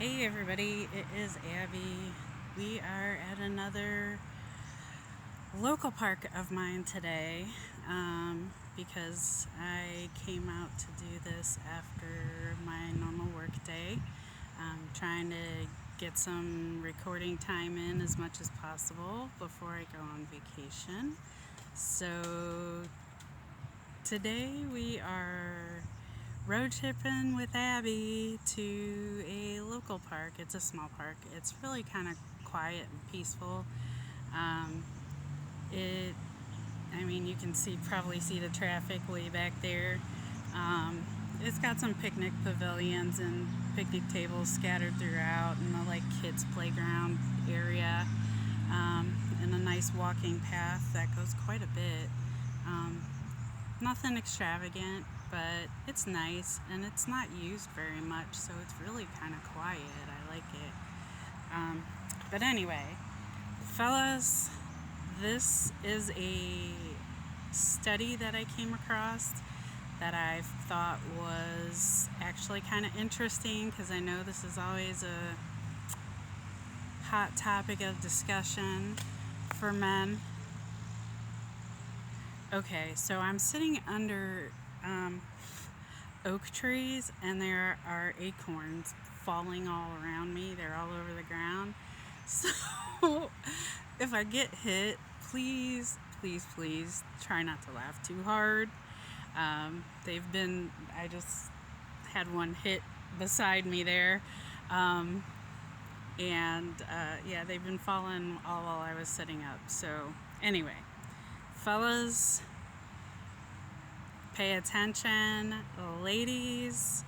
Hey everybody, it is Abby. We are at another local park of mine today because I came out to do this after my normal work day. Trying to get some recording time in as much as possible before I go on vacation. So today we are road tripping with Abby to a local park. It's a small park. It's really kind of quiet and peaceful. You can probably see the traffic way back there. It's got some picnic pavilions and picnic tables scattered throughout, and a kids playground area, and a nice walking path that goes quite a bit. Nothing extravagant, but it's nice and it's not used very much, so it's really kind of quiet. I like it. But anyway, fellas, this is a study that I came across that I thought was actually kind of interesting, because I know this is always a hot topic of discussion for men. Okay, so I'm sitting under oak trees, and there are acorns falling all around me. They're all over the ground. So if I get hit, please try not to laugh too hard. I just had one hit beside me there. They've been falling all while I was sitting up. So anyway, fellas, pay attention. Ladies,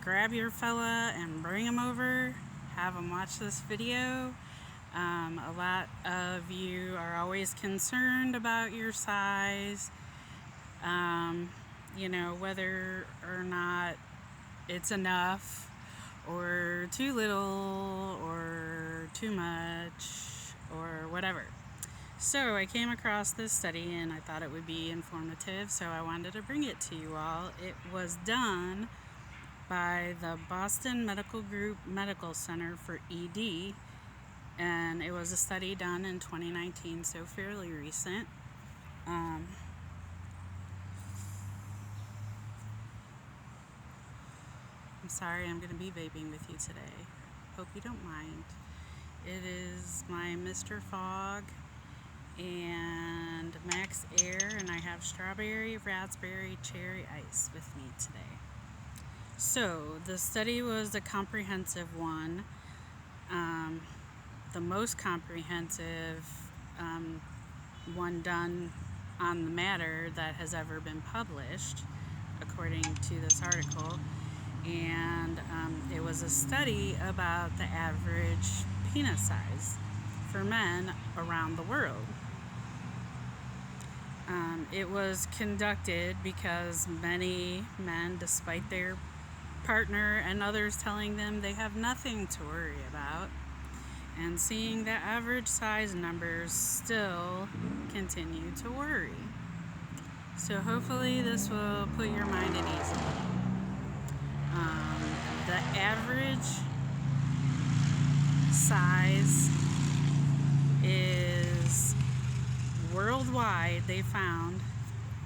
grab your fella and bring him over. Have him watch this video. A lot of you are always concerned about your size. Whether or not it's enough, or too little, or too much, or whatever. So I came across this study and I thought it would be informative, so I wanted to bring it to you all. It was done by the Boston Medical Group Medical Center for ED, and it was a study done in 2019, so fairly recent. I'm sorry, I'm going to be vaping with you today. Hope you don't mind. It is my Mr. Fog and Max Air, and I have strawberry, raspberry, cherry ice with me today. So the study was a comprehensive one, the most comprehensive one done on the matter that has ever been published, according to this article. And it was a study about the average penis size for men around the world. It was conducted because many men, despite their partner and others telling them they have nothing to worry about, and seeing the average size numbers, still continue to worry. So hopefully this will put your mind at ease. The average size is worldwide. They found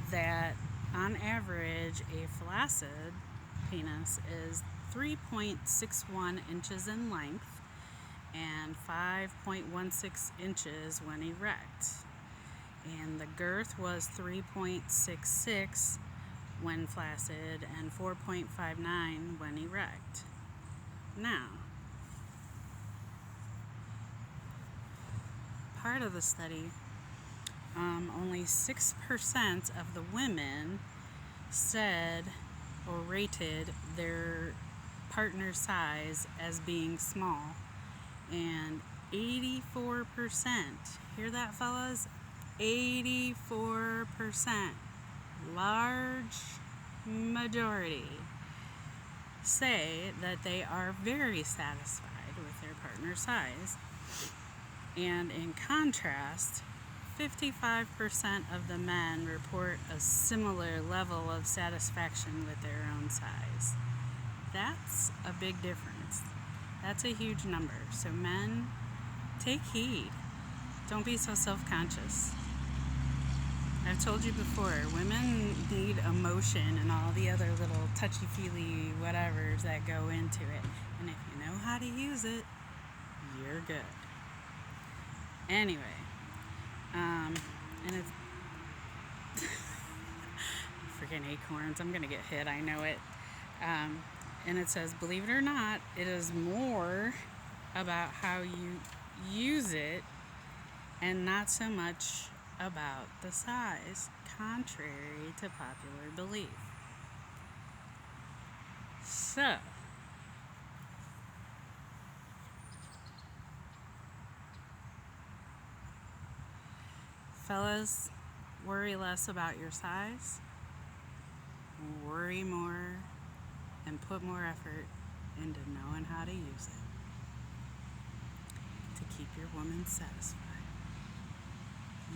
that on average a flaccid penis is 3.61 inches in length and 5.16 inches when erect, and the girth was 3.66 when flaccid and 4.59 when erect. Now, part of the study, only 6% of the women said or rated their partner size as being small, and 84%, hear that fellas, 84%, large majority, say that they are very satisfied with their partner size. And in contrast, 55% of the men report a similar level of satisfaction with their own size. That's a big difference. That's a huge number. So men, take heed. Don't be so self-conscious. I've told you before, women need emotion and all the other little touchy-feely whatevers that go into it. And if you know how to use it, you're good. Anyway, and it's freaking acorns. I'm gonna get hit. I know it. And it says, believe it or not, it is more about how you use it and not so much about the size, contrary to popular belief. So, fellas, worry less about your size, worry more, and put more effort into knowing how to use it to keep your woman satisfied.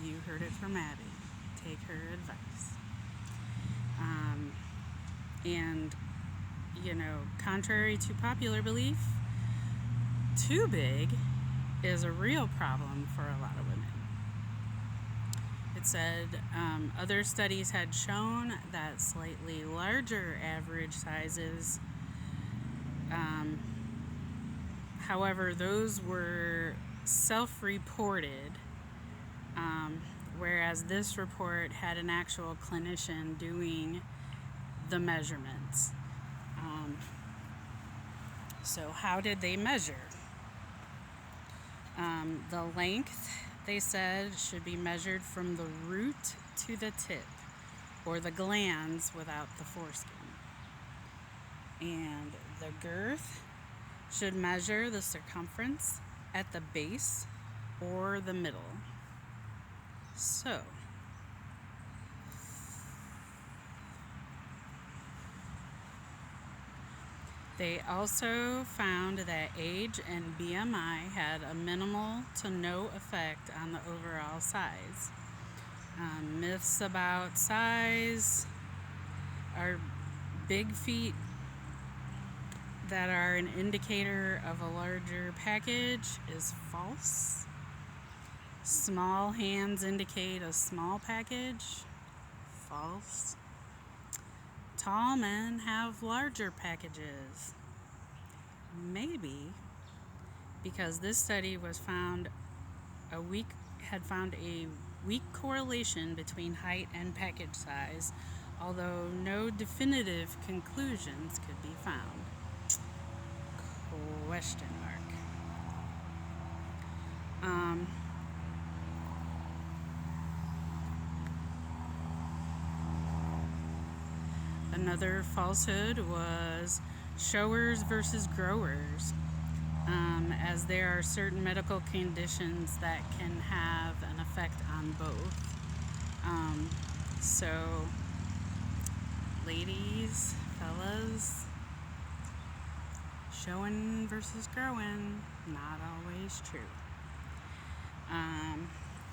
You heard it from Abby. Take her advice. And, contrary to popular belief, too big is a real problem for a lot of women. It said other studies had shown that slightly larger average sizes, however, those were self-reported, whereas this report had an actual clinician doing the measurements. So how did they measure? The length, they said, should be measured from the root to the tip, or the glands without the foreskin. And the girth should measure the circumference at the base or the middle. So, they also found that age and BMI had a minimal to no effect on the overall size. Myths about size are big feet that are an indicator of a larger package is false. Small hands indicate a small package. False. Tall men have larger packages. Maybe because this study had found a weak correlation between height and package size, although no definitive conclusions could be found. Question mark. Another falsehood was showers versus growers, as there are certain medical conditions that can have an effect on both. So, ladies, fellas, showing versus growing, not always true.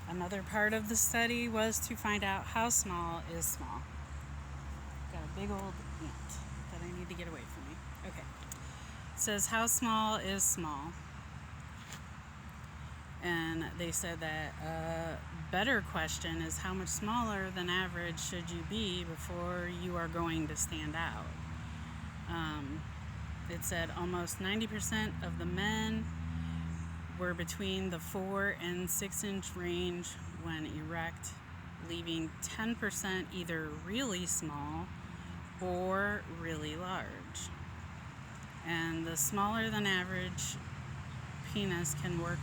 Another part of the study was to find out how small is small. Got a big old ant that I need to get away from me. Okay. It says how small is small. And they said that a better question is how much smaller than average should you be before you are going to stand out. It said almost 90% of the men were between the 4 and 6 inch range when erect, leaving 10% either really small or really large. And the smaller than average penis can work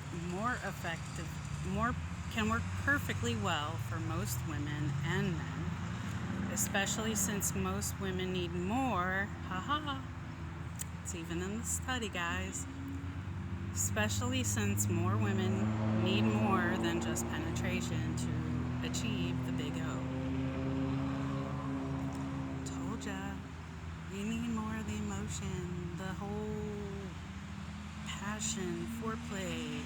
can work perfectly well for most women and men, especially since most women need more. It's even in the study, guys. Especially since more women need more than just penetration to achieve the big O. Told ya, you need more of the emotion, the whole passion, foreplay,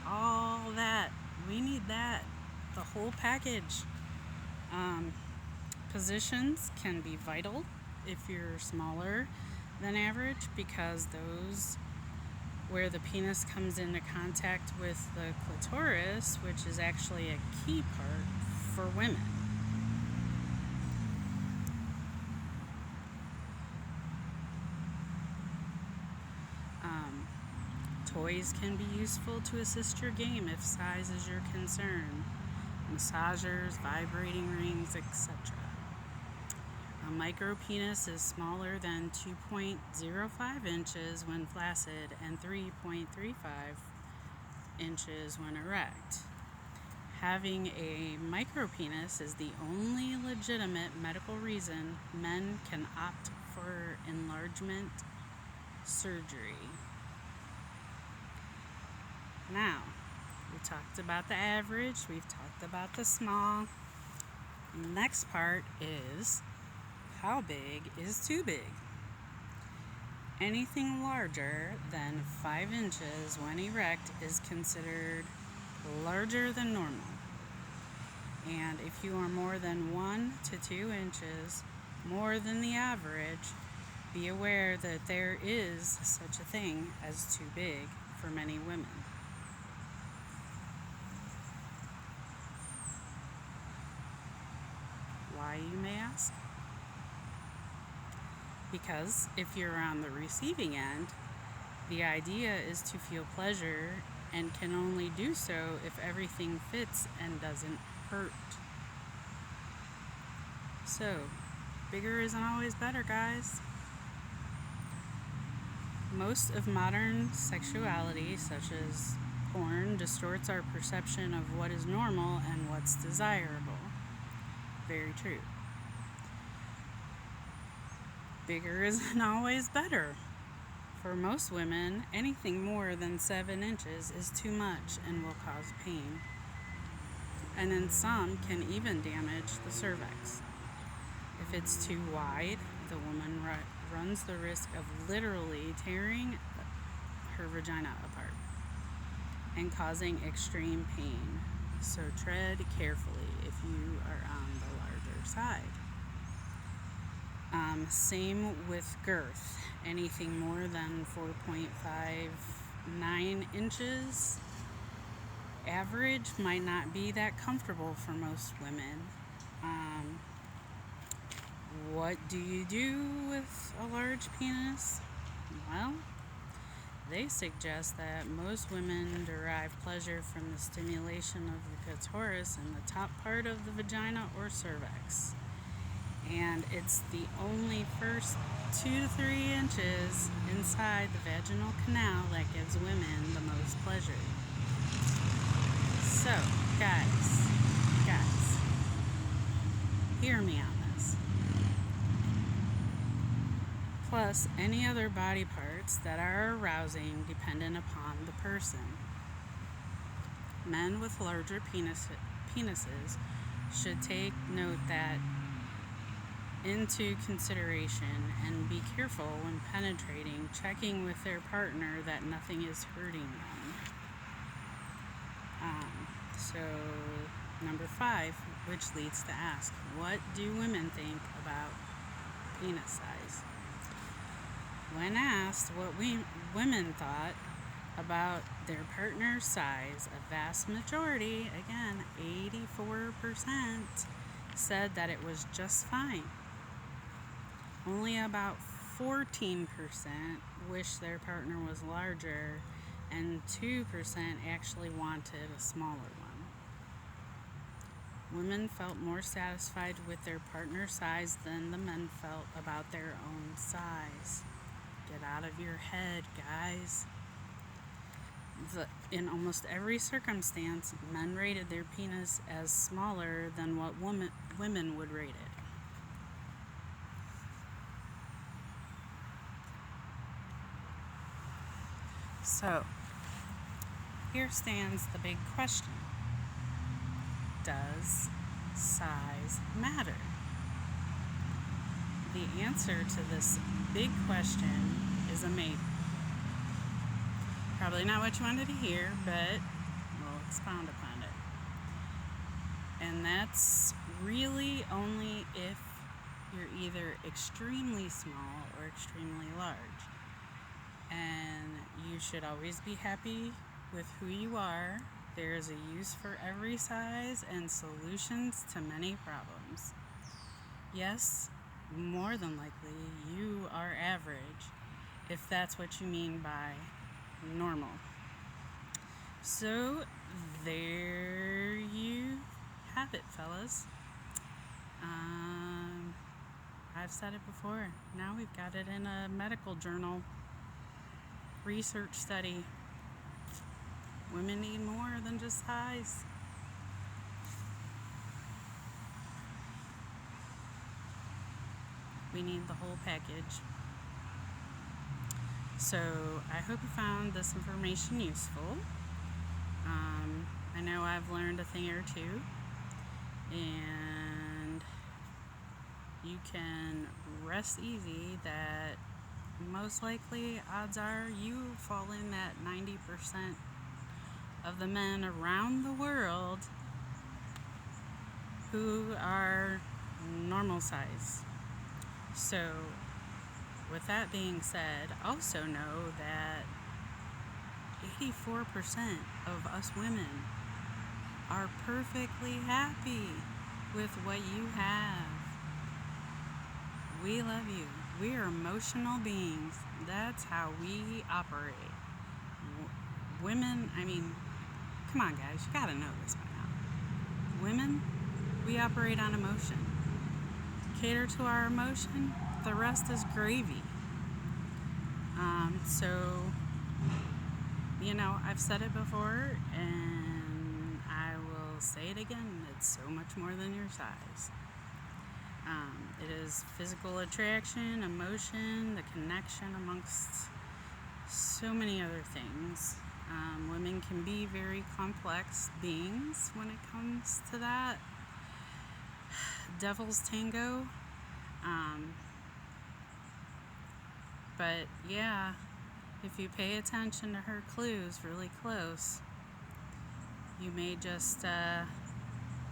all that. We need that, the whole package. Positions can be vital if you're smaller than average, because those where the penis comes into contact with the clitoris, which is actually a key part for women. Toys can be useful to assist your game if size is your concern. Massagers, vibrating rings, etc. A micropenis is smaller than 2.05 inches when flaccid and 3.35 inches when erect. Having a micropenis is the only legitimate medical reason men can opt for enlargement surgery. Now, we talked about the average, we've talked about the small. Next part is, how big is too big? Anything larger than 5 inches when erect is considered larger than normal. And if you are more than 1 to 2 inches more than the average, be aware that there is such a thing as too big for many women. Why, you may ask? Because if you're on the receiving end, the idea is to feel pleasure and can only do so if everything fits and doesn't hurt. So, bigger isn't always better, guys. Most of modern sexuality, such as porn, distorts our perception of what is normal and what's desirable. Very true. Bigger isn't always better. For most women, anything more than 7 inches is too much and will cause pain. And in some, can even damage the cervix. If it's too wide, the woman runs the risk of literally tearing her vagina apart and causing extreme pain. So tread carefully if you are on the larger side. Same with girth. Anything more than 4.59 inches average might not be that comfortable for most women. What do you do with a large penis? Well, they suggest that most women derive pleasure from the stimulation of the clitoris in the top part of the vagina or cervix. And it's the only first 2 to 3 inches inside the vaginal canal that gives women the most pleasure. So, guys, hear me on this. Plus, any other body parts that are arousing dependent upon the person. Men with larger penises should take note that into consideration and be careful when penetrating, checking with their partner that nothing is hurting them. So, number 5, which leads to ask, what do women think about penis size? When asked what women thought about their partner's size, a vast majority, again 84%, said that it was just fine. Only about 14% wished their partner was larger, and 2% actually wanted a smaller one. Women felt more satisfied with their partner's size than the men felt about their own size. Get out of your head, guys. In almost every circumstance, men rated their penis as smaller than what women would rate it. So, here stands the big question. Does size matter? The answer to this big question is a maybe. Probably not what you wanted to hear, but we'll expound upon it. And that's really only if you're either extremely small or extremely large. And You should always be happy with who you are. There is a use for every size and solutions to many problems. Yes, more than likely, you are average, if that's what you mean by normal. So, there you have it, fellas. I've said it before. Now we've got it in a medical journal research study. Women need more than just size. We need the whole package. So I hope you found this information useful. I know I've learned a thing or two, and you can rest easy that most likely odds are you fall in that 90% of the men around the world who are normal size. So with that being said, also know that 84% of us women are perfectly happy with what you have. We love you. We are emotional beings. That's how we operate. Women, come on guys, you gotta know this by now. Women, we operate on emotion. Cater to our emotion, the rest is gravy. I've said it before, and I will say it again. It's so much more than your size. It is physical attraction, emotion, the connection amongst so many other things. Women can be very complex beings when it comes to that. Devil's tango. But yeah, if you pay attention to her clues really close, you may just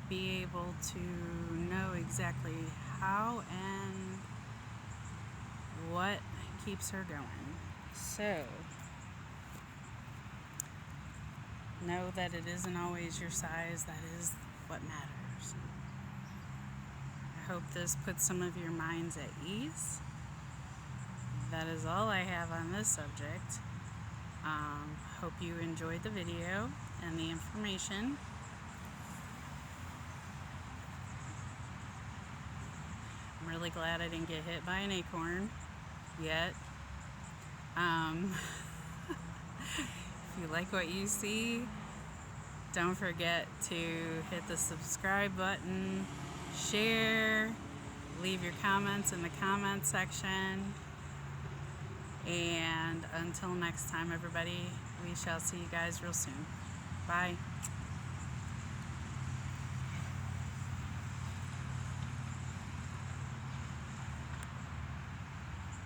be able to know exactly how and what keeps her going. So, know that it isn't always your size that is what matters. I hope this puts some of your minds at ease. That is all I have on this subject. Hope you enjoyed the video and the information. I'm really glad I didn't get hit by an acorn yet. If you like what you see, don't forget to hit the subscribe button, share, leave your comments in the comment section. And until next time, everybody, we shall see you guys real soon. Bye.